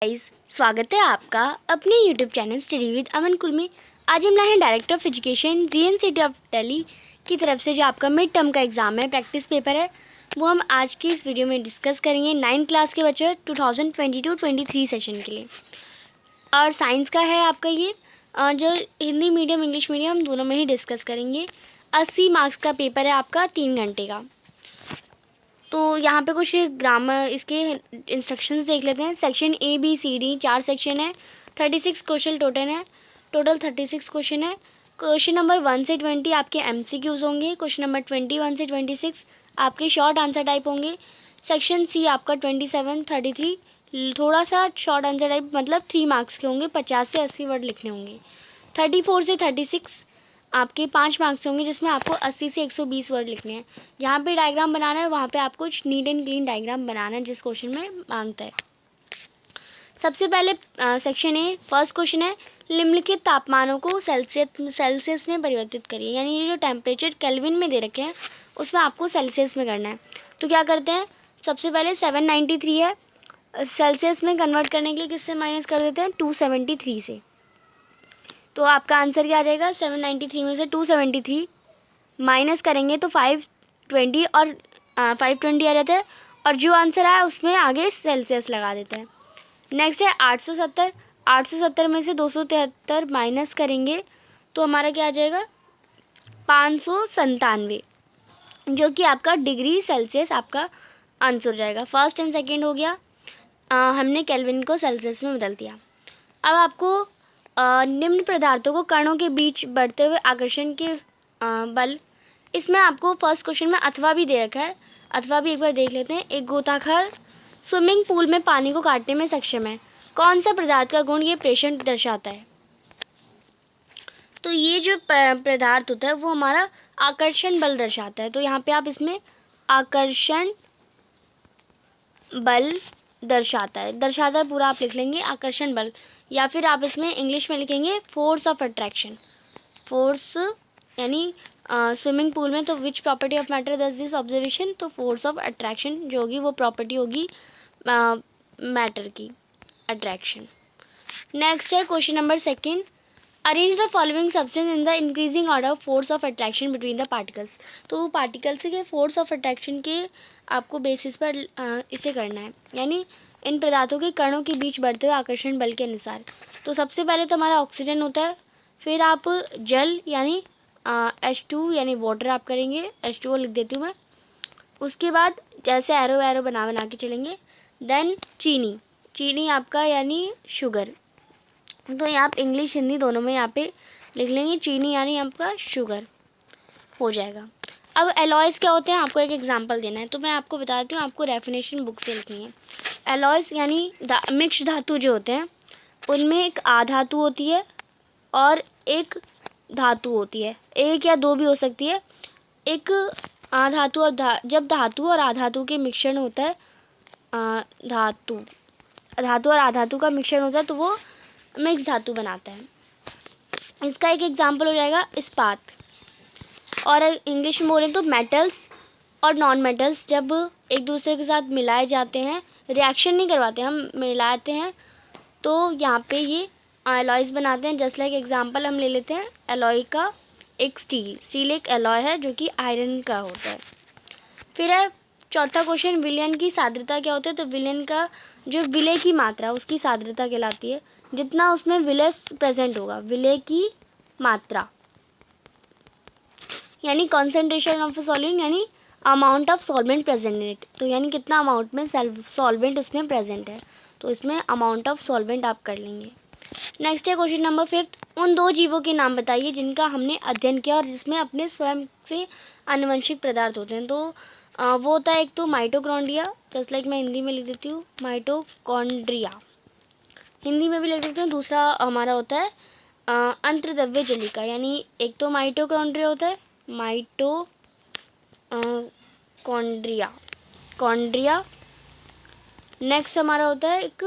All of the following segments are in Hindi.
गाइस, स्वागत है आपका अपने यूट्यूब चैनल स्टडी विद अमन कुल में। आज हम लाए हैं director of education GNCT of Delhi की तरफ से जो आपका मिड टर्म का एग्ज़ाम है, प्रैक्टिस पेपर है, वो हम आज की इस वीडियो में डिस्कस करेंगे। 9th क्लास के बच्चों 2022-23 सेशन के लिए। और साइंस का है आपका ये, जो हिंदी मीडियम इंग्लिश मीडियम दोनों में ही डिस्कस करेंगे। 80 मार्क्स का पेपर है आपका, 3 घंटे का। तो यहाँ पे कुछ ग्रामर इसके इंस्ट्रक्शंस देख लेते हैं। सेक्शन ABCD 4 सेक्शन है, 36 क्वेश्चन टोटल 36 क्वेश्चन है। क्वेश्चन नंबर 1 से 20 आपके MCQs होंगे। क्वेश्चन नंबर 21 से 26 आपके शॉर्ट आंसर टाइप होंगे। सेक्शन C आपका 27 33 थोड़ा सा शॉर्ट आंसर टाइप, मतलब 3 मार्क्स के होंगे, 50 से 80 वर्ड लिखने होंगे। 34 से 36 आपके 5 मार्क्स होंगे, जिसमें आपको 80 से 120 वर्ड लिखने हैं। जहाँ पे डायग्राम बनाना है वहाँ पे आपको नीट एंड क्लीन डायग्राम बनाना है, जिस क्वेश्चन में मांगता है। सबसे पहले सेक्शन ए, फर्स्ट क्वेश्चन है, निम्नलिखित तापमानों को सेल्सियस में परिवर्तित करिए। यानी ये जो टेम्परेचर केल्विन में दे रखे हैं उसमें आपको सेल्सियस में करना है। तो क्या करते हैं, सबसे पहले 793 है, सेल्सियस में कन्वर्ट करने के लिए किससे माइनस कर देते हैं, 273 से। तो आपका आंसर क्या आ जाएगा, 793 में से 273 माइनस करेंगे तो 520 और 520 आ जाता है, और जो आंसर आया उसमें आगे सेल्सियस लगा देते हैं। नेक्स्ट है 870 में से 273 माइनस करेंगे तो हमारा क्या आ जाएगा, 597, जो कि आपका डिग्री सेल्सियस आपका आंसर हो जाएगा। फर्स्ट एंड सेकेंड हो गया, हमने केल्विन को सेल्सियस में बदल दिया। अब आपको निम्न पदार्थों को कणों के बीच बढ़ते हुए आकर्षण के बल, इसमें आपको फर्स्ट क्वेश्चन में अथवा भी दे रखा है, अथवा भी एक बार देख लेते हैं। एक गोताखोर स्विमिंग पूल में पानी को काटने में सक्षम है, कौन सा पदार्थ का गुण ये प्रेषण दर्शाता है। तो ये जो पदार्थ होता है वो हमारा आकर्षण बल दर्शाता है। तो यहाँ पे आप इसमें आकर्षण बल दर्शाता है पूरा आप लिख लेंगे, आकर्षण बल, या फिर आप इसमें इंग्लिश में लिखेंगे फोर्स ऑफ अट्रैक्शन। फोर्स यानी स्विमिंग पूल में तो विच प्रॉपर्टी ऑफ मैटर दस दिस ऑब्जर्वेशन, तो फोर्स ऑफ अट्रैक्शन जो होगी वो प्रॉपर्टी होगी मैटर की, अट्रैक्शन। नेक्स्ट है question number second, arrange the following substance in the increasing order force of attraction between the particles. तो पार्टिकल्स के फोर्स ऑफ अट्रैक्शन के आपको बेसिस पर इसे करना है, यानी इन पदार्थों के कणों के बीच बढ़ते हुए आकर्षण बल के अनुसार। तो सबसे पहले तो हमारा ऑक्सीजन होता है, फिर आप जल यानी H2 यानी वाटर आप करेंगे, H2O लिख देती हूँ मैं। उसके बाद जैसे एरो एरो बना के चलेंगे। देन चीनी आपका यानी शुगर, तो यहाँ आप इंग्लिश हिंदी दोनों में यहाँ पे लिख लेंगे, चीनी यानी आपका शुगर हो जाएगा। अब एलॉयज़ क्या होते हैं, आपको एक एग्जांपल देना है, तो मैं आपको बता देती हूँ, आपको डेफिनेशन बुक से लिखनी है। एलॉयज़ यानी मिक्स धातु जो होते हैं उनमें एक आधातु होती है और एक धातु होती है, एक या दो भी हो सकती है। एक आधातु और जब धातु और आधातु के मिश्रण होता है, धातु और आधातु का मिश्रण होता है तो वो मिक्स धातु बनाता है। इसका एक एग्जांपल हो जाएगा इस्पात। और इंग्लिश में बोलें तो मेटल्स और नॉन मेटल्स जब एक दूसरे के साथ मिलाए जाते हैं, रिएक्शन नहीं करवाते, हम मिलाते हैं, तो यहाँ पे ये एलॉयज़ बनाते हैं। जस्ट लाइक एग्जांपल हम ले लेते हैं एलॉय का, एक स्टील एक एलॉय है जो कि आयरन का होता है। फिर है चौथा क्वेश्चन, विलयन की सांद्रता क्या होती है। तो विलयन का जो विलय की मात्रा उसकी सांद्रता कहलाती है, जितना उसमें विलय प्रेजेंट होगा, विलय की मात्रा यानी कॉन्सेंट्रेशन ऑफ सॉल्वेंट यानी amount of solvent present in it. तो यानी कितना अमाउंट में सॉल्वेंट उसमें प्रेजेंट है, तो इसमें अमाउंट ऑफ सॉल्वेंट आप कर लेंगे। नेक्स्ट है क्वेश्चन नंबर 5, उन दो जीवों के नाम बताइए जिनका हमने अध्ययन किया और जिसमें अपने स्वयं से आनुवंशिक पदार्थ होते हैं। तो वो होता है एक तो माइटोकॉन्ड्रिया, जस्ट लाइक मैं हिंदी में लिख देती हूँ माइटोकॉन्ड्रिया, हिंदी में भी लिख देती हूँ। दूसरा हमारा होता है अंतर्द्रव्य जलिका, यानी एक तो माइटोकॉन्ड्रिया होता है, कॉन्ड्रिया। नेक्स्ट हमारा होता है एक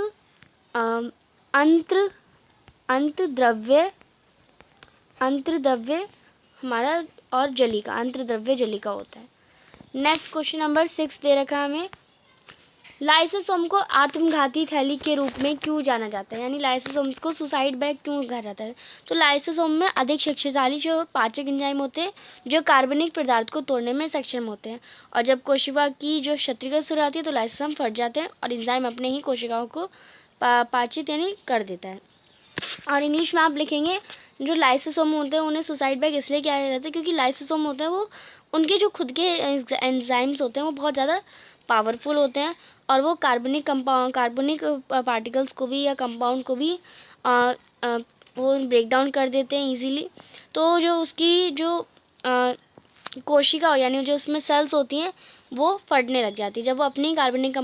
अंतर्द्रव्य हमारा, और जलिका, अंतर्द्रव्य जलिका होता है। नेक्स्ट क्वेश्चन नंबर 6 दे रखा है हमें, लाइसोसोम को आत्मघाती थैली के रूप में क्यों जाना जाता है, यानी लाइसोसोम्स को सुसाइड बैग क्यों कहा जाता है। तो लाइसोसोम में अधिक शक्तिशाली जो पाचक एंजाइम होते हैं जो कार्बनिक पदार्थ को तोड़ने में सक्षम होते हैं, और जब कोशिका की जो क्षतिग्रस्त हो जाती है तो लाइसोसोम फट जाते हैं और एंजाइम अपने ही कोशिकाओं को पाचित यानी कर देता है। और इंग्लिश में आप लिखेंगे जो लाइसोसोम होते हैं उन्हें सुसाइड बैग इसलिए कहा जाता है क्योंकि लाइसोसोम होते हैं वो उनके जो खुद के एंजाइम्स होते हैं वो बहुत ज़्यादा पावरफुल होते हैं और वो कार्बनिक पार्टिकल्स को भी या कंपाउंड को भी वो ब्रेक डाउन कर देते हैं इजीली। तो जो उसकी जो कोशिका यानी जो उसमें सेल्स होती हैं वो फटने लग जाती है जब वो अपनी कार्बनिक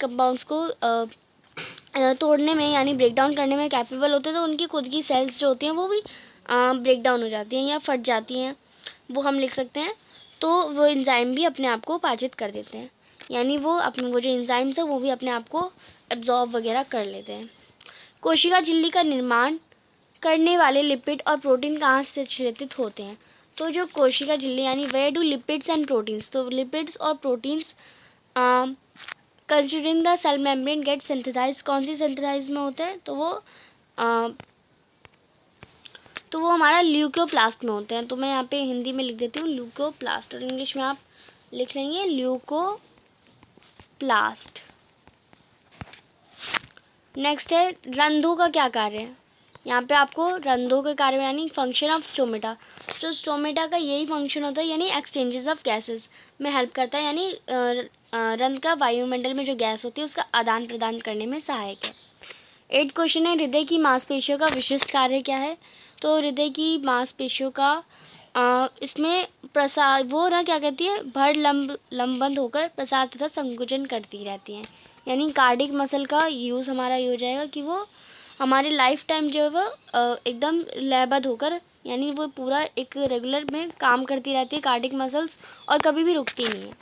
कंपाउंड्स को तोड़ने में यानी ब्रेक डाउन करने में कैपेबल होते हैं, तो उनकी खुद की सेल्स जो होती हैं वो भी ब्रेक डाउन हो जाती हैं या फट जाती हैं, वो हम लिख सकते हैं। तो वो एंजाइम भी अपने आप को पाचित कर देते हैं, यानी वो अपने वो जो एंजाइम्स है वो भी अपने आप को एब्जॉर्ब वगैरह कर लेते हैं। कोशिका झिल्ली का निर्माण करने वाले लिपिड और प्रोटीन कहाँ से संश्लेषित होते हैं। तो जो कोशिका झिल्ली यानी where do lipids and proteins, तो लिपिड्स और proteins considering the cell membrane get synthesize, कौन सी सिंथेसाइज में होते हैं, तो वो हमारा ल्यूकोप्लास्ट में होते हैं। तो मैं यहाँ पे हिंदी में लिख देती हूँ ल्यूकोप्लास्ट, और इंग्लिश में आप लिख लेंगे ल्यूकोप्लास्ट। नेक्स्ट है रंध्रों का क्या कार्य है। यहाँ पे आपको रंध्रों के कार्य यानी फंक्शन ऑफ स्टोमेटा, तो स्टोमेटा का यही फंक्शन होता है यानी एक्सचेंजेस ऑफ गैसेस में हेल्प करता है, यानी रंध्र का वायुमंडल में जो गैस होती है उसका आदान प्रदान करने में सहायक है। 8 क्वेश्चन है हृदय की मांसपेशियों का विशिष्ट कार्य क्या है। तो हृदय की मांसपेशियों का इसमें प्रसार वो ना क्या कहती है भर लंबबंद होकर प्रसार तथा संकुचन करती रहती हैं, यानी कार्डिक मसल का यूज़ हमारा ये हो जाएगा कि वो हमारी लाइफ टाइम जो है वो एकदम लयबद्ध होकर यानी वो पूरा एक रेगुलर में काम करती रहती है कार्डिक मसल्स, और कभी भी रुकती नहीं है।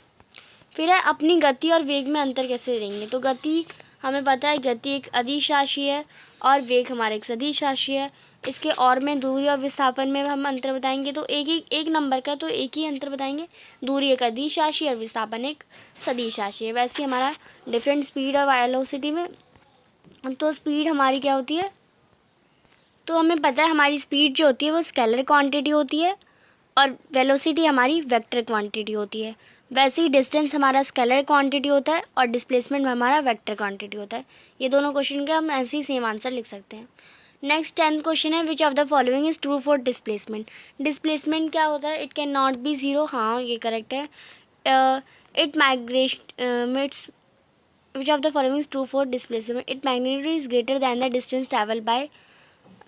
फिर है अपनी गति और वेग में अंतर कैसे देंगे। तो गति हमें पता है गति एक अदिश राशि है और वेग हमारा एक सदिश राशि है। इसके और में दूरी और विस्थापन में हम अंतर बताएंगे, तो एक नंबर का तो एक ही अंतर बताएंगे, दूरी एक अदिश राशि और विस्थापन एक सदिश राशि है। वैसे ही हमारा डिफरेंट स्पीड और वेलोसिटी में, तो स्पीड हमारी क्या होती है, तो हमें पता है हमारी स्पीड जो होती है वो स्केलर क्वांटिटी होती है और वेलोसिटी हमारी वेक्टर क्वांटिटी होती है। वैसे ही डिस्टेंस हमारा स्केलर क्वांटिटी होता है और डिस्प्लेसमेंट हमारा वेक्टर क्वांटिटी होता है। ये दोनों क्वेश्चन के हम ऐसे ही सेम आंसर लिख सकते हैं। नेक्स्ट 10th क्वेश्चन है विच of the following is true for displacement. Displacement क्या होता है, it can not be zero, हाँ ये करेक्ट है। It migrates which of the following is true for displacement, it magnitude is greater than the distance travel by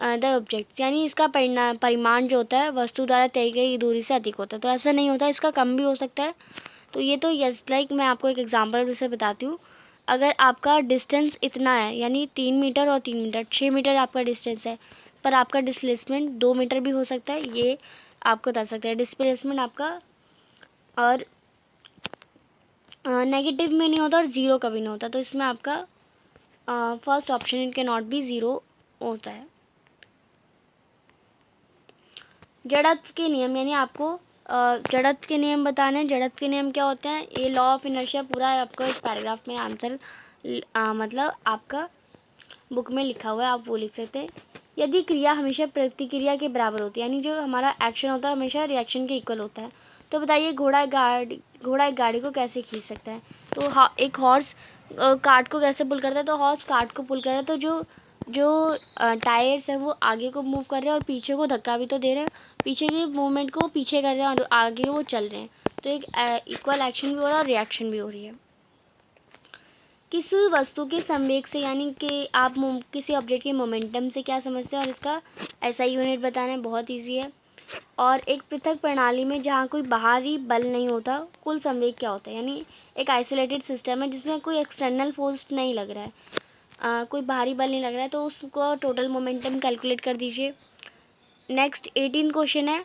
the objects, यानी इसका परिमाण जो होता है वस्तु द्वारा तय गई दूरी से अधिक होता है। तो ऐसा नहीं होता, इसका कम भी हो सकता है। तो ये तो यस लाइक मैं आपको एक एग्जांपल से बताती हूँ। अगर आपका डिस्टेंस इतना है यानी 3 मीटर और 3 मीटर 6 मीटर आपका डिस्टेंस है, पर आपका डिस्प्लेसमेंट 2 मीटर भी हो सकता है, ये आपको बता सकते हैं डिस्प्लेसमेंट आपका। और नेगेटिव में नहीं होता और ज़ीरो कभी नहीं होता, तो इसमें आपका first option it can not be zero होता है। जड़त्व के नियम, यानी आपको जड़त्व के नियम बताने हैं। जड़त्व के नियम क्या होते हैं, ये लॉ ऑफ इनर्शिया पूरा है आपका इस पैराग्राफ में आंसर मतलब आपका बुक में लिखा हुआ है, आप वो लिख सकते हैं। यदि क्रिया हमेशा प्रतिक्रिया के बराबर होती है, यानी जो हमारा एक्शन होता है हमेशा रिएक्शन के इक्वल होता है, तो बताइए घोड़ा एक गाड़ी को कैसे खींच सकता है। तो एक हॉर्स कार्ट को कैसे पुल करता है, तो हॉर्स कार्ट को पुल कर रहा है, तो जो टायर्स है वो आगे को मूव कर रहे हैं और पीछे को धक्का भी तो दे रहे हैं, पीछे के मूवमेंट को पीछे कर रहे हैं और आगे वो चल रहे हैं, तो एक इक्वल एक्शन भी हो रहा है और रिएक्शन भी हो रही है। किसी वस्तु के संवेग से, यानी कि आप किसी ऑब्जेक्ट के मोमेंटम से क्या समझते हैं और इसका एसआई यूनिट बताना है, बहुत ईजी है। और एक पृथक प्रणाली में जहाँ कोई बाहरी बल नहीं होता कुल संवेग क्या होता है, यानी एक आइसोलेटेड सिस्टम है जिसमें कोई एक्सटर्नल फोर्स नहीं लग रहा है, कोई बाहरी बल नहीं लग रहा है, तो उसको टोटल मोमेंटम कैलकुलेट कर दीजिए। नेक्स्ट 18 क्वेश्चन है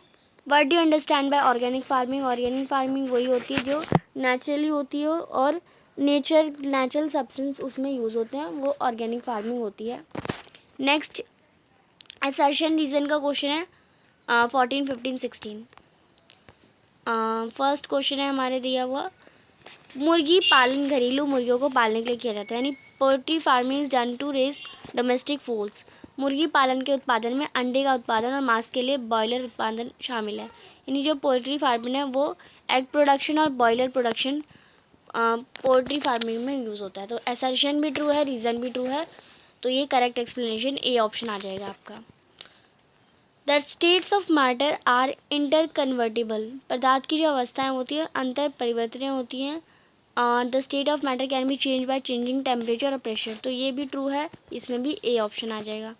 what do you understand by organic farming. Organic farming वही होती है जो नेचुरली होती है और नेचुरल सब्सटेंस उसमें यूज़ होते हैं, वो ऑर्गेनिक फार्मिंग होती है। नेक्स्ट असर्शन रीजन का क्वेश्चन है 14, 15, 16। फर्स्ट क्वेश्चन है हमारे दिया हुआ मुर्गी पालन घरेलू मुर्गियों को पालने के लिए किया जाता है, यानी poultry farming is done to raise domestic fowls. मुर्गी पालन के उत्पादन में अंडे का उत्पादन और मांस के लिए बॉयलर उत्पादन शामिल है। यानी जो पोल्ट्री फार्मिंग है वो एग प्रोडक्शन और बॉयलर प्रोडक्शन पोल्ट्री फार्मिंग में यूज़ होता है। तो असर्शन भी ट्रू है, रीज़न भी ट्रू है, तो ये करेक्ट एक्सप्लेनेशन ए ऑप्शन आ जाएगा आपका। The states of matter are interconvertible. पदार्थ की जो अवस्थाएं होती हैं अंतर परिवर्तनीय होती हैं। The state of matter can be change by changing temperature और प्रेशर, तो ये भी ट्रू है, इसमें भी ए ऑप्शन आ जाएगा।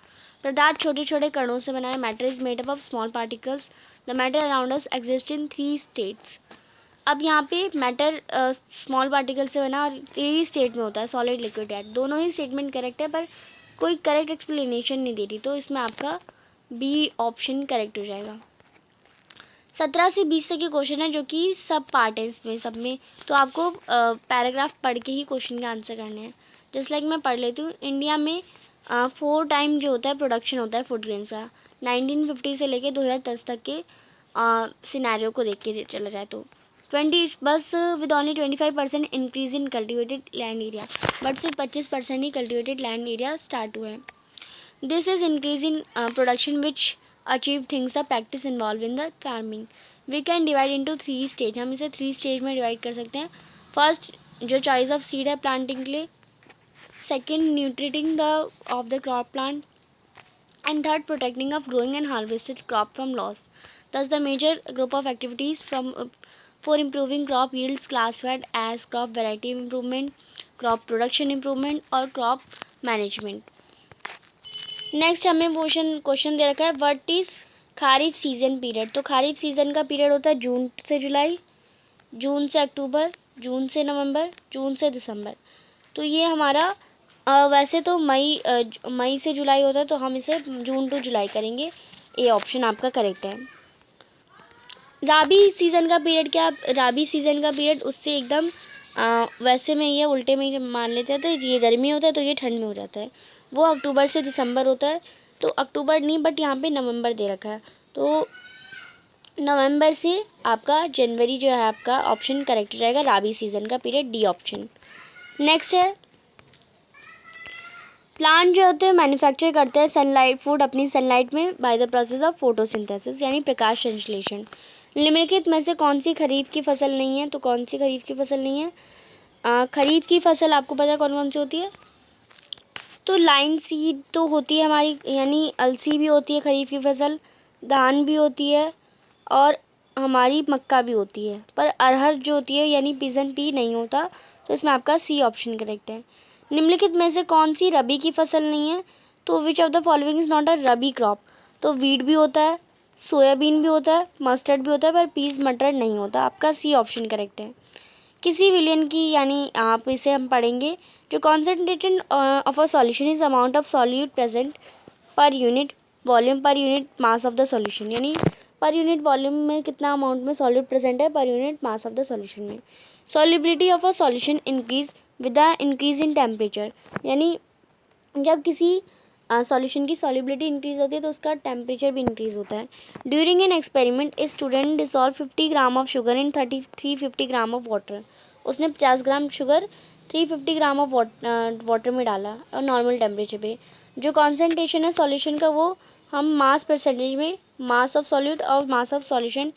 पदार्थ छोटे छोटे कणों से बना है। Matter is made up of small particles. The matter around us exist in 3 states. अब यहाँ पे मैटर स्मॉल पार्टिकल से बना और 3 स्टेट में होता है, सॉलिड लिक्विड गैस। दोनों ही स्टेटमेंट करेक्ट है, पर कोई करेक्ट एक्सप्लेनेशन नहीं दे रही, तो इसमें आपका बी ऑप्शन करेक्ट हो जाएगा। 17 से 20 तक के क्वेश्चन है, जो कि सब पार्ट है इसमें, सब में। तो आपको पैराग्राफ पढ़ के ही क्वेश्चन के आंसर करने हैं। जस्ट लाइक मैं पढ़ लेती हूँ। इंडिया में 4 टाइम जो होता है प्रोडक्शन होता है फूड ग्रेन्स का, 1950 से लेके 2010 तक के सिनेरियो को देख के चला जाए तो 20 बस with only 25% increase in cultivated land area, but सिर्फ 25% ही कल्टिवेटेड लैंड एरिया स्टार्ट हुआ है। This is increase in production which achieve things the practice involve in the farming. We can divide into 3 stage. हम इसे 3 स्टेज में डिवाइड कर सकते हैं। फर्स्ट जो चॉइस ऑफ सीड है प्लांटिंग के लिए, second nurturing the of the crop plant, and third protecting of growing and harvested crop from loss. Thus the major group of activities for improving crop yields classified as crop variety improvement, crop production improvement और crop management. नेक्स्ट हमें क्वेश्चन दे रखा है, what is kharif season period. तो खारिफ सीजन का पीरियड होता है जून से जुलाई, जून से अक्टूबर, जून से नवंबर, जून से दिसंबर। तो ये हमारा वैसे तो मई से जुलाई होता है, तो हम इसे जून टू जुलाई करेंगे। ए ऑप्शन आपका करेक्ट है। राबी सीज़न का पीरियड क्या, राबी सीज़न का पीरियड उससे एकदम वैसे में ये उल्टे में मान लेते हैं, तो ये गर्मी होता है तो ये ठंड में हो जाता है। वो अक्टूबर से दिसंबर होता है, तो अक्टूबर नहीं बट यहाँ पे नवंबर दे रखा है, तो नवंबर से आपका जनवरी जो है आपका ऑप्शन करेक्ट हो जाएगा। राबी सीज़न का पीरियड डी ऑप्शन। नेक्स्ट है, प्लांट जो होते हैं मैन्युफैक्चर करते हैं सनलाइट फूड अपनी सनलाइट में by the process of photosynthesis, यानी प्रकाश संश्लेषण। निम्नलिखित में से कौन सी खरीफ की फसल नहीं है। तो कौन सी खरीफ की फसल नहीं है। खरीफ की फसल आपको पता है कौन कौन सी होती है। तो लाइन सीड तो होती है हमारी, यानी अलसी भी होती है खरीफ की फसल, धान भी होती है और हमारी मक्का भी होती है, पर अरहर जो होती है यानी पिजन पी नहीं होता, तो इसमें आपका सी ऑप्शन करेक्ट है। निम्नलिखित में से कौन सी रबी की फसल नहीं है। तो विच of the following is not a rabi crop. तो वीट भी होता है, सोयाबीन भी होता है, मस्टर्ड भी होता है, पर पीस मटर नहीं होता। आपका सी ऑप्शन करेक्ट है। किसी विलियन की, यानी आप इसे हम पढ़ेंगे, जो concentration of a solution is amount of solute present per unit volume पर unit mass of the solution, यानी पर यूनिट वॉल्यूम में कितना अमाउंट में सॉल्यूट प्रेजेंट है पर unit mass of the solution में। Solubility of a solution increase with the increase in temperature, यानी जब किसी सॉल्यूशन की सॉल्युबिलिटी इंक्रीज होती है तो उसका टेम्परेचर भी इंक्रीज होता है। During an experiment a student dissolve 50 gram of sugar in 350 gram of water. उसने 50 gram sugar 350 gram of water में डाला और नॉर्मल टेम्परेचर पे। जो कॉन्सेंट्रेशन है सॉल्यूशन का वो हम मास परसेंटेज में मास ऑफ सॉल्यूट और mass of solution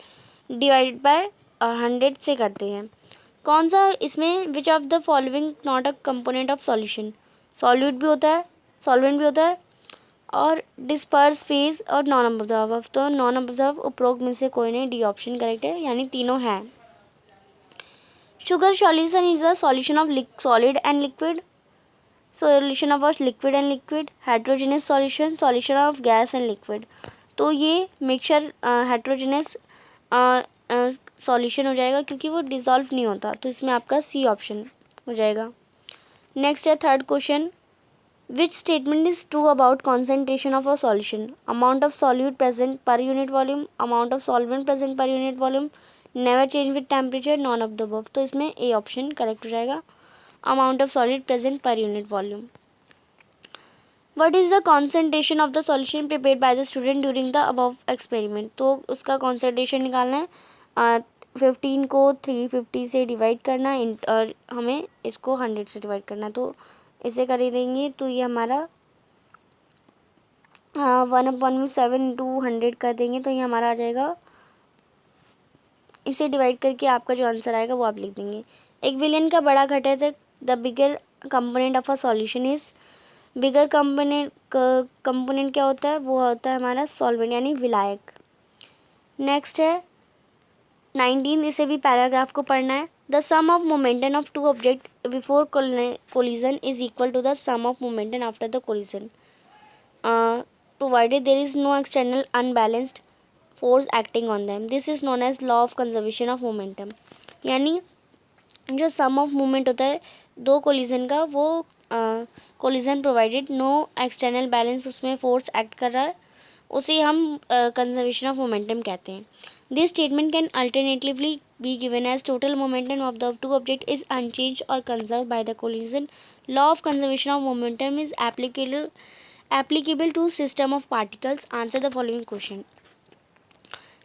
divided by 100 से करते हैं। कौन सा इसमें विच of the following not a component of solution. Solute भी होता है, सॉल्वेंट भी होता है और डिस्पर्स फेज और नॉन अबजॉर्ब। तो नॉन अबजॉर्ब उपरोक्त में से कोई नहीं, डी ऑप्शन करेक्ट है, यानी तीनों हैं। Sugar solution is the solution of solid and liquid, solution of liquid and liquid, heterogeneous solution, solution of gas and liquid. तो ये मिक्सचर हेट्रोजेनस सॉल्यूशन हो जाएगा क्योंकि वो डिसॉल्व नहीं होता, तो इसमें आपका सी ऑप्शन हो जाएगा। नेक्स्ट है third question, which statement is true about concentration of a solution. Amount of solute present per unit volume, amount of solvent present per unit volume, never change with temperature, none of the above. तो इसमें ए ऑप्शन करेक्ट हो जाएगा, amount of solute present per unit volume. What is the concentration of the solution prepared by the student during the above experiment. तो उसका कॉन्सेंट्रेशन निकालना है 15 को 350 से डिवाइड करना और हमें इसको 100 से डिवाइड करना, तो इसे कर देंगे तो ये हमारा 1/7 इंटू 100 कर देंगे तो ये हमारा आ जाएगा। इसे डिवाइड करके आपका जो आंसर आएगा वो आप लिख देंगे। एक विलेन का बड़ा घटक the bigger component of a solution is, bigger component क्या होता है, वो होता है हमारा सॉल्वेंट यानी विलायक। नेक्स्ट है 19, इसे भी पैराग्राफ को पढ़ना है। The sum of momentum of two object before collision is equal to the sum of momentum after the collision provided there is no external unbalanced force acting on them. This is known as law of conservation of momentum। यानी जो सम ऑफ मोमेंट होता है दो कोलिजन का, वो collision provided no external balance उसमें फोर्स एक्ट कर रहा है, उसे हम कंजर्वेशन ऑफ मोमेंटम कहते हैं। This statement can alternatively be given as total momentum of the two object is unchanged or conserved by the collision. Law of conservation of momentum is applicable to system of particles. Answer the following question.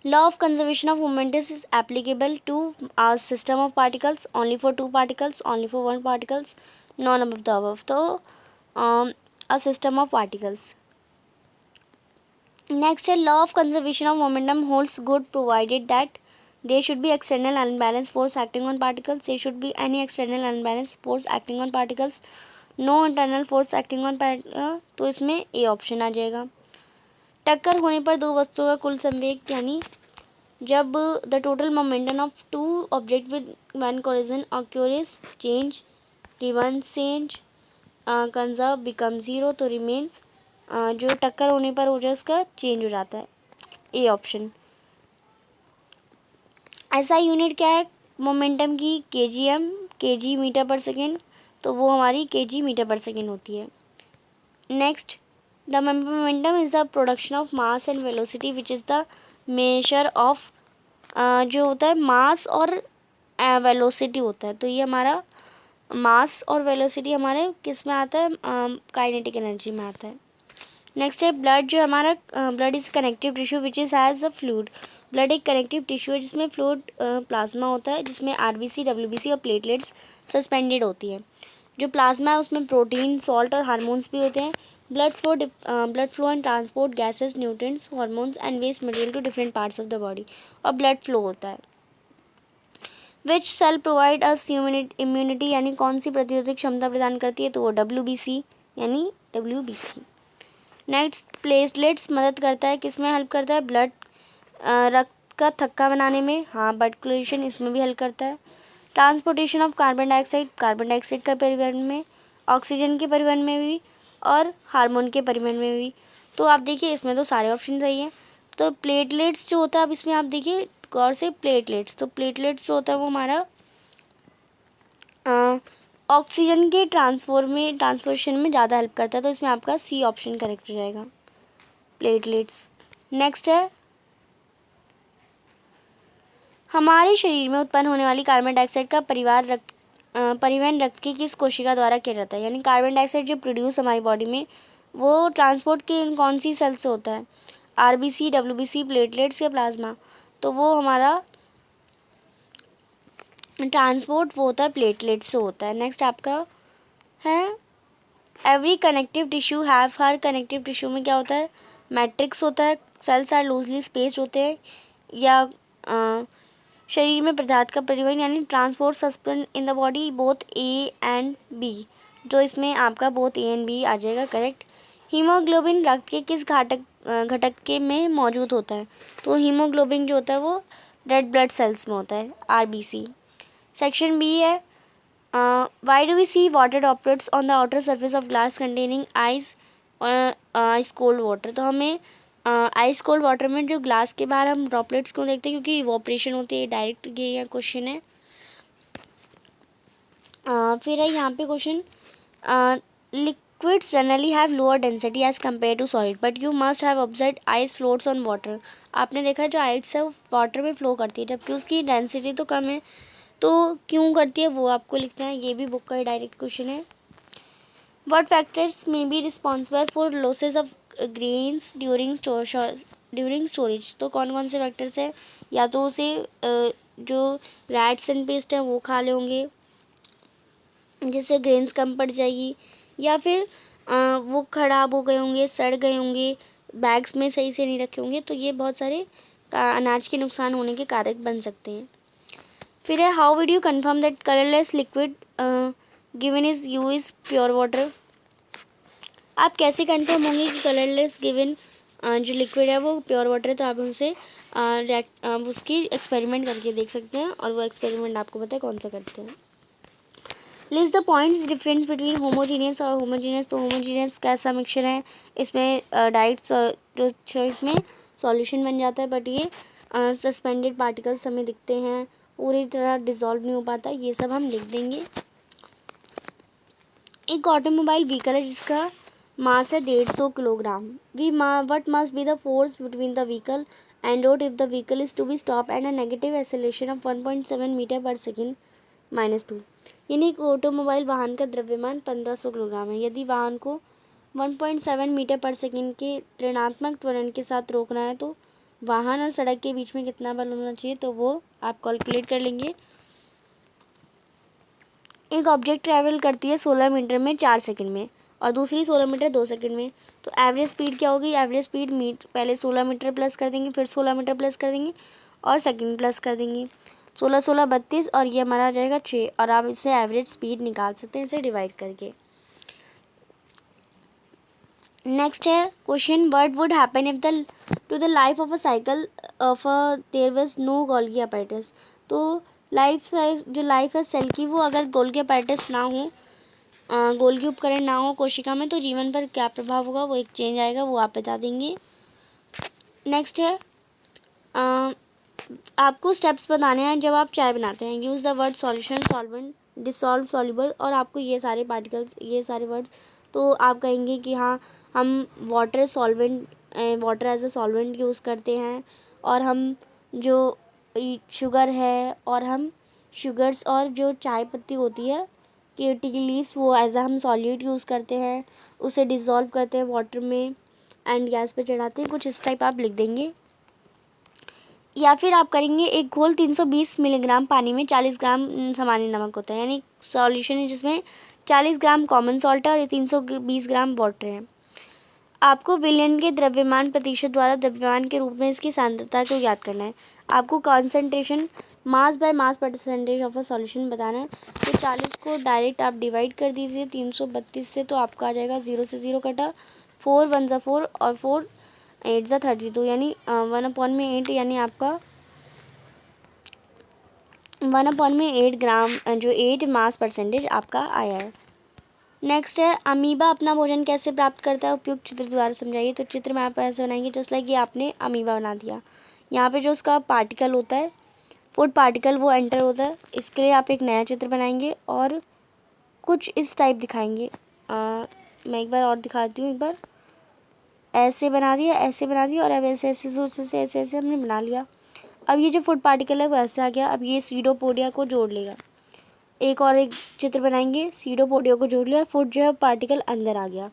Law of conservation of momentum is applicable to a system of particles, only for two particles, only for one particles, none of the above. So a system of particles. Next, a law of conservation of momentum holds good provided that there should be external unbalanced force acting on particles. There should be any external unbalanced force acting on particles. No internal force acting on तो इसमें ए ऑप्शन आ जाएगा। टक्कर होने पर दो वस्तुओं का कुल संवेग, यानी जब the total momentum of two object with one collision occurs change, reverse change, conserve become zero, तो रिमेन्स जो टक्कर होने पर हो जाए उसका चेंज हो जाता है, ए ऑप्शन। ऐसा यूनिट क्या है मोमेंटम की, केजीएम, केजी मीटर पर सेकेंड, तो वो हमारी केजी मीटर पर सेकेंड होती है। Next, the momentum is the production of mass and velocity which is the measure of, जो होता है मास और वेलोसिटी होता है, तो ये हमारा मास और वेलोसिटी हमारे किस में आता है, काइनेटिक एनर्जी में आता है। नेक्स्ट है ब्लड, जो हमारा blood is connective tissue which is has a fluid. Blood एक कनेक्टिव टिश्यू है जिसमें फ्लूइड प्लाज्मा होता है, जिसमें आरबीसी, डब्ल्यूबीसी और प्लेटलेट्स सस्पेंडेड होती है। जो प्लाज्मा है उसमें प्रोटीन, सॉल्ट और हार्मोन्स भी होते हैं। Blood flow and transport gases, nutrients, hormones and waste material to different parts of the body, और ब्लड फ्लो होता है। Which cell provide us immunity, यानी कौन सी प्रतिरोधक क्षमता प्रदान करती है, तो वो डब्ल्यूबीसी यानी डब्ल्यूबीसी। नेक्स्ट, प्लेटलेट्स मदद करता है, किस में हेल्प करता है, ब्लड रक्त का थक्का बनाने में, हाँ ब्लड क्लोरेशन इसमें भी हेल्प करता है। ट्रांसपोर्टेशन ऑफ कार्बन डाइऑक्साइड का परिवहन में, ऑक्सीजन के परिवहन में भी, और हार्मोन के परिवहन में भी। तो आप देखिए इसमें तो सारे ऑप्शन सही हैं। तो प्लेटलेट्स जो होता है, अब इसमें आप देखिए गौर से, प्लेटलेट्स जो होता है वो हमारा ऑक्सीजन के ट्रांसपोर्टेशन में ज़्यादा हेल्प करता है, तो इसमें आपका सी ऑप्शन करेक्ट हो जाएगा, प्लेटलेट्स। नेक्स्ट है हमारे शरीर में उत्पन्न होने वाली कार्बन डाइऑक्साइड का परिवहन रक्त की किस कोशिका द्वारा किया जाता है, यानी कार्बन डाइऑक्साइड जो प्रोड्यूस हमारी बॉडी में, वो ट्रांसपोर्ट के कौन सी सेल से होता है, आरबीसी, डब्ल्यूबीसी, प्लेटलेट्स या प्लाज्मा, तो वो हमारा ट्रांसपोर्ट वो होता है प्लेटलेट्स से होता है। नेक्स्ट आपका है every connective tissue have, her connective tissue में क्या होता है, मैट्रिक्स होता है, सेल्स आर लूजली स्पेस्ड होते हैं, या शरीर में पदार्थ का परिवहन यानी transport suspend in the body both A and B, जो इसमें आपका बोथ ए एंड बी आ जाएगा करेक्ट। हीमोग्लोबिन रक्त के किस घटक के में मौजूद होता है, तो हीमोग्लोबिन जो होता है वो रेड ब्लड सेल्स में होता है, आरबीसी। सेक्शन बी है why do we see water droplets on the outer surface of glass containing ice cold water, तो हमें आइस कोल्ड वाटर में जो ग्लास के बाहर हम ड्रॉपलेट्स क्यों देखते हैं, क्योंकि इवोपरेशन होती है, डायरेक्ट ये क्वेश्चन है। फिर है यहाँ पे question, liquids generally have lower density as compare to solid but you must have observe ice floats on water. आपने देखा जो आइस है वो वाटर में फ्लो करती है, जबकि उसकी डेंसिटी तो कम है, तो क्यों करती है वो आपको लिखना है, ये भी बुक का डायरेक्ट क्वेश्चन है। What factors may be responsible for losses of grains during storage, तो कौन कौन से फैक्टर्स हैं, या तो उसे जो रैट्स एंड पेस्ट हैं वो खा ले होंगे, जिससे ग्रेन्स कम पड़ जाएगी, या फिर वो ख़राब हो गए होंगे, सड़ गए होंगे, बैग्स में सही से नहीं रखे होंगे, तो ये बहुत सारे अनाज के नुकसान होने के कारक बन सकते हैं। फिर है how would you confirm that colourless liquid given is you is pure water. आप कैसे कन्फर्म होंगे कि कलरलेस गिवन जो लिक्विड है वो प्योर वाटर है, तो आप उनसे उसकी एक्सपेरिमेंट करके देख सकते हैं, और वो एक्सपेरिमेंट आपको पता है कौन सा करते हैं। List the points difference between homogeneous और होमोजीनियस। तो होमोजीनियस कैसा मिक्सचर है, इसमें डाइट्स जो इसमें सॉल्यूशन बन जाता है, बट ये सस्पेंडेड पार्टिकल्स हमें दिखते हैं, पूरी तरह डिसॉल्व नहीं हो पाता, ये सब हम लिख देंगे। एक ऑटोमोबाइल व्हीकल है जिसका मास है 150 kilogram. What must be the force between the vehicle and road if the vehicle is to be stop and a negative acceleration of 1.7 metre पर सेकेंड -2। यानी एक ऑटोमोबाइल वाहन का द्रव्यमान 1500 किलोग्राम है। यदि वाहन को 1.7 मीटर पर सेकेंड के ऋणात्मक त्वरण के साथ रोकना है तो वाहन और सड़क के बीच में कितना बल होना चाहिए, तो वो आप कैलकुलेट कर लेंगे। एक ऑब्जेक्ट ट्रैवल करती है 16 मीटर में 4 सेकंड में, और दूसरी 16 मीटर 2 सेकंड में, तो एवरेज स्पीड क्या होगी। एवरेज स्पीड पहले 16 मीटर प्लस कर देंगे, फिर 16 मीटर प्लस कर देंगे, और सेकंड प्लस कर देंगे। 16 16 32, और ये हमारा आ जाएगा 6, और आप इससे एवरेज स्पीड निकाल सकते हैं इसे डिवाइड करके। नेक्स्ट है question, what would happen if the to the life of a cycle of there was no Golgi apparatus. तो जो लाइफ है सेल की, वो अगर गोल्गी अपैरेटस ना हो, गोल्गी उपकरण ना हो कोशिका में, तो जीवन पर क्या प्रभाव होगा, वो एक चेंज आएगा, वो आप बता देंगे। नेक्स्ट है आपको स्टेप्स बताने हैं जब आप चाय बनाते हैं। Use the word solution, solvent, dissolve, soluble, और आपको ये सारे पार्टिकल्स, ये सारे वर्ड्स, तो आप कहेंगे कि हाँ हम water solvent, water as a solvent use करते हैं, और हम जो शुगर है, और हम शुगर्स और जो चाय पत्ती होती है कि टी लीव्स, वो एज अ हम सॉल्यूट यूज़ करते हैं, उसे डिज़ोल्व करते हैं वाटर में एंड गैस पे चढ़ाते हैं, कुछ इस टाइप आप लिख देंगे। या फिर आप करेंगे एक घोल 320 मिलीग्राम पानी में 40 ग्राम सामान्य नमक होता है, यानी सॉल्यूशन है जिसमें 40 ग्राम कॉमन सॉल्ट है और ये 320 ग्राम वाटर है। आपको विलयन के द्रव्यमान प्रतिशत द्वारा द्रव्यमान के रूप में इसकी सांद्रता को ज्ञात करना है। आपको concentration mass by mass percentage of a solution बताना है। तो 40 को डायरेक्ट आप डिवाइड कर दीजिए 332 से, तो आपका आ जाएगा 0 से 0 कटा, 4 1 ज़ा 4 और 4 8 ज़ा 32, यानी 1/8, यानी आपका 1/8 ग्राम, जो 8 मास परसेंटेज आपका आया है। नेक्स्ट है अमीबा अपना भोजन कैसे प्राप्त करता है, उपयुक्त चित्र द्वारा समझाइए। तो चित्र में आप ऐसे बनाएंगे जस्ट लाइक ये आपने अमीबा बना दिया। यहाँ पे जो उसका पार्टिकल होता है, फूड पार्टिकल, वो एंटर होता है। इसके लिए आप एक नया चित्र बनाएंगे और कुछ इस टाइप दिखाएंगे। मैं एक बार और दिखाती हूँ। एक बार ऐसे बना दिया, ऐसे बना दिया, और अब ऐसे ऐसे ऐसे ऐसे ऐसे हमने बना लिया। अब ये जो फूड पार्टिकल है वो ऐसे आ गया। अब ये सीडोपोडिया को जोड़ लेगा। एक चित्र बनाएंगे, सीडोपोडिया को जोड़ लिया, फूड जो है पार्टिकल अंदर आ गया।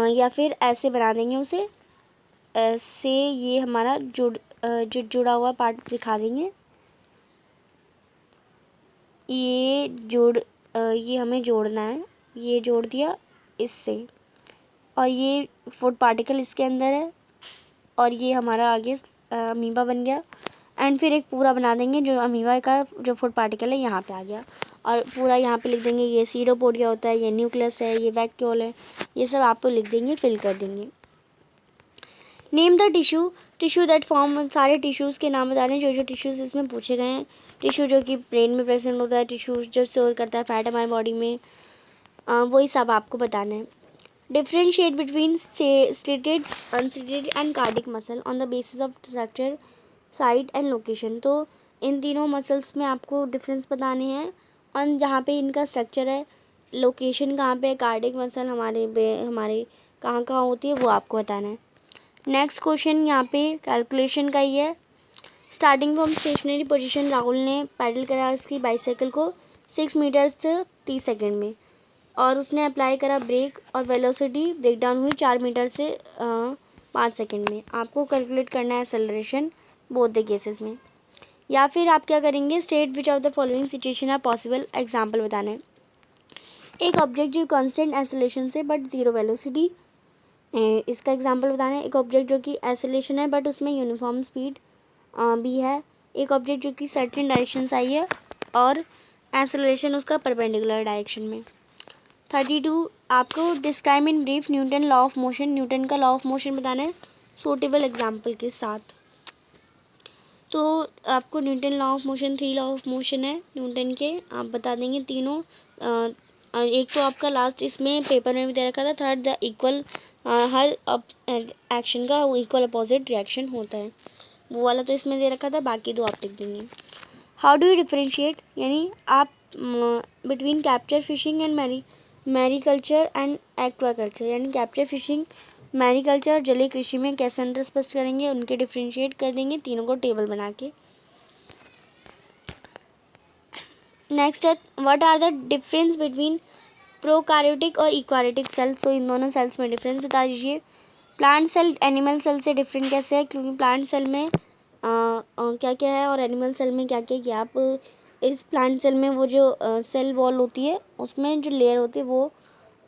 या फिर ऐसे बना देंगे उसे, ऐसे ये हमारा जो जुड़ा हुआ पार्ट दिखा देंगे। ये हमें जोड़ना है, ये जोड़ दिया इससे, और ये फूड पार्टिकल इसके अंदर है, और ये हमारा आगे अमीबा बन गया। एंड फिर एक पूरा बना देंगे, जो अमीबा का जो फूड पार्टिकल है यहाँ पे आ गया, और पूरा यहाँ पे लिख देंगे ये सीडोपोडिया होता है, ये न्यूक्लियस है, ये वैक्यूल है, ये सब आपको लिख देंगे, फिल कर देंगे। Name the tissue that form, सारे टिश्यूज़ के नाम बता रहे हैं जो टिश्यूज़ इसमें पूछे गए हैं। टिश्यू जो कि ब्रेन में प्रेजेंट होता है, टिश्यू जो स्टोर करता है फैट हमारे बॉडी में, वही सब आपको बताना है। Differentiate between striated, unstriated and cardiac muscle on the basis of structure, site and location. तो इन तीनों मसल्स में आपको डिफरेंस बताने हैं, और जहाँ पे इनका स्ट्रक्चर है, लोकेशन कहाँ पे है, कार्डिक मसल हमारे कहाँ कहाँ होती है, वो आपको बताना है। नेक्स्ट क्वेश्चन यहाँ पे कैलकुलेशन का ही है। Starting from stationary position, Rahul ने पैडल करा इसकी बाइसाइकिल को 6 मीटर 30 सेकेंड में, और उसने अप्लाई करा ब्रेक, और वेलोसिटी ब्रेक डाउन हुई 4 मीटर से 5 सेकेंड में। आपको कैलकुलेट करना है एक्सेलरेशन बोथ द केसेस में। या फिर आप क्या करेंगे, state which of the following situation are possible, example बताने। एक ऑब्जेक्ट जो कांस्टेंट एसिलेशन से बट ज़ीरो वेलोसिटी, इसका एग्जांपल बताना है। एक ऑब्जेक्ट जो कि एसिलेशन है बट उसमें यूनिफॉर्म स्पीड भी है। एक ऑब्जेक्ट जो कि सर्टेन डायरेक्शन से आई है और एसिलेशन उसका परपेंडिकुलर डायरेक्शन में। 32 आपको describe in brief Newton law of motion, Newton का लॉ ऑफ मोशन बताना है सूटेबल एग्जाम्पल के साथ। तो आपको Newton law of motion, 3 law of motion है न्यूटन के, आप बता देंगे तीनों। एक तो आपका लास्ट इसमें पेपर में भी दे रखा था, third the equal, her action का इक्वल अपोजिट रिएक्शन होता है, वो वाला तो इसमें दे रखा था, बाकी दो आप लिख देंगे। हाउ डू यू डिफरेंशिएट, यानी आप between capture fishing and mariculture and aquaculture, यानी कैप्चर फिशिंग, मैरीकल्चर और जलीय कृषि में कैसे अंतर स्पष्ट करेंगे, उनके डिफरेंशिएट कर देंगे तीनों को टेबल बना के। नेक्स्ट है what are the difference between prokaryotic और इक्वारियोटिक सेल्स, तो इन दोनों सेल्स में डिफरेंस बता दीजिए। प्लांट सेल एनिमल सेल से डिफरेंट कैसे है, क्योंकि प्लांट सेल में क्या क्या है और एनिमल सेल में क्या क्या है, कि आप इस प्लांट सेल में वो जो सेल वॉल होती है उसमें जो लेयर होती है वो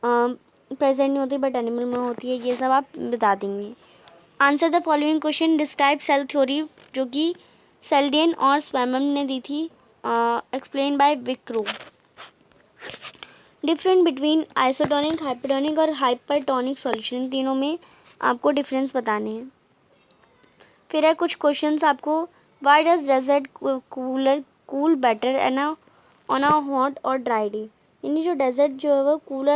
प्रेजेंट नहीं होती बट एनिमल में होती है, ये सब आप बता देंगे। Answer the following question, describe cell theory, जो कि सेल्डियन और स्वैमन ने दी थी, एक्सप्लेन बाय विक्रो। डिफरेंट बिटवीन आइसोटोनिक, हाइपरटोनिक और हाइपरटोनिक सॉल्यूशन, तीनों में आपको डिफरेंस बताने हैं। फिर है कुछ क्वेश्चंस आपको, why does desert cool better an on a hot और ड्राई डे, यानी जो डेजर्ट जो है वो कूल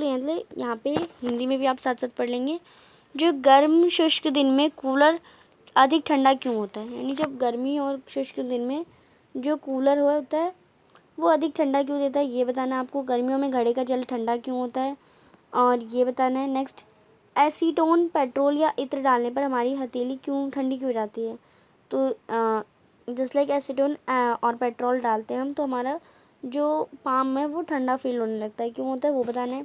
मतलब यहाँ पे हिंदी में भी आप साथ साथ पढ़ लेंगे, जो गर्म शुष्क दिन में कूलर अधिक ठंडा क्यों होता है, यानी जब गर्मी और शुष्क दिन में जो कूलर हुआ होता है वो अधिक ठंडा क्यों देता है, ये बताना है आपको। गर्मियों में घड़े का जल ठंडा क्यों होता है, और ये बताना है। नेक्स्ट, एसीटोन पेट्रोल या इत्र डालने पर हमारी हथेली क्यों ठंडी क्यों हो जाती है, तो जस्ट लाइक एसीटोन और पेट्रोल डालते हैं हम तो हमारा जो पाम है वो ठंडा फील होने लगता है, क्यों होता है वो बताना है।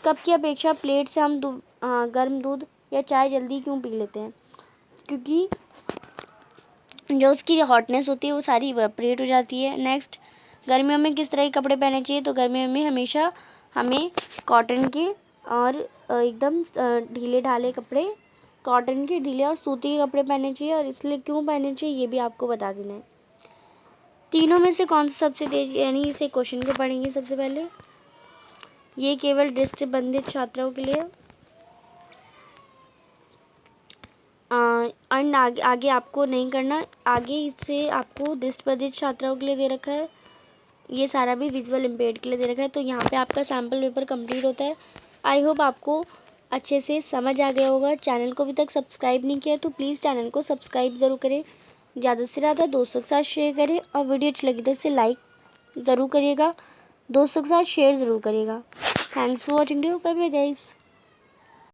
कप की अपेक्षा प्लेट से हम गर्म दूध या चाय जल्दी क्यों पी लेते हैं, क्योंकि जो उसकी हॉटनेस होती है वो सारी इवेपोरेट हो जाती है। नेक्स्ट, गर्मियों में किस तरह के कपड़े पहनने चाहिए, तो गर्मियों में हमेशा हमें कॉटन के और एकदम ढीले ढाले कपड़े, कॉटन के ढीले और सूती के कपड़े पहनने चाहिए, और इसलिए क्यों पहनने चाहिए ये भी आपको बता देना है। तीनों में से कौन सा सबसे तेज, यानी इसे क्वेश्चन को पढ़ेंगे सबसे पहले। ये केवल दृष्टिबंधित छात्राओं के लिए, एंड आगे आपको नहीं करना, आगे इससे आपको दृष्टिबंधित छात्राओं के लिए दे रखा है, ये सारा भी विजुअल इम्पेयर्ड के लिए दे रखा है। तो यहाँ पे आपका सैम्पल पेपर कंप्लीट होता है। आई होप आपको अच्छे से समझ आ गया होगा। चैनल को अभी तक सब्सक्राइब नहीं किया तो प्लीज़ चैनल को सब्सक्राइब ज़रूर करें, ज़्यादा से ज़्यादा दोस्तों के साथ शेयर करें, और वीडियो अच्छी लगी तो इसे लाइक ज़रूर करिएगा, दोस्तों के साथ शेयर ज़रूर करिएगा। Thanks for watching, bye bye guys.